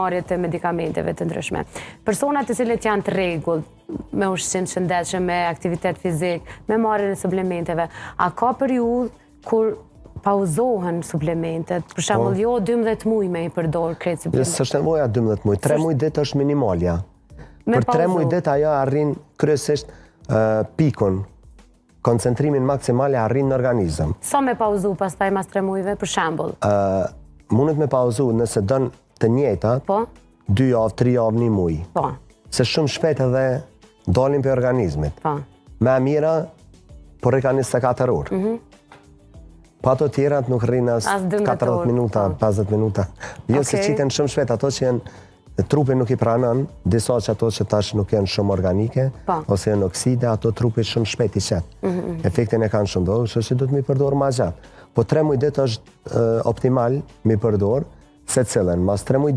marrje të medikamenteve të ndryshme. Personat të cilët janë të rregull, me ushqim të shëndetshëm, me aktivitet fizik, me marrjen e suplementeve, a ka periudhë kur pauzohen suplementet? Për shembull, jo 12 muaj me i përdor krejt suplementet. S'është nevoja 12 muaj, 3 muaj ditë është minimalja. Për 3 muaj ditë ajo arrin kryesisht pikun, koncentrimin maksimal e arrin në organizëm. Sa me pauzu pastaj mas 3 muajve, për shembull? Mundet me pauzu nëse dën të njëjtat, 2 javë, 3 javë, 1 muaj. Po. Se shumë shpejt edhe dalin për organizmit. Po. Me mira, por e ka 24 orë. Pa ato tjerat nuk rrinë as 40 minuta, 50 minuta. Jo se qiten shumë shpejt, ato që janë, trupi nuk i pranën, disa që ato që tash nuk janë shumë organike, ose janë okside, ato trupi shumë shpejt i qetë. Efektin e kanë shumë do, që do të mi përdor ma gjatë. Po 3 muaj ditë është optimal mi përdor, se cilën, mas 3 muaj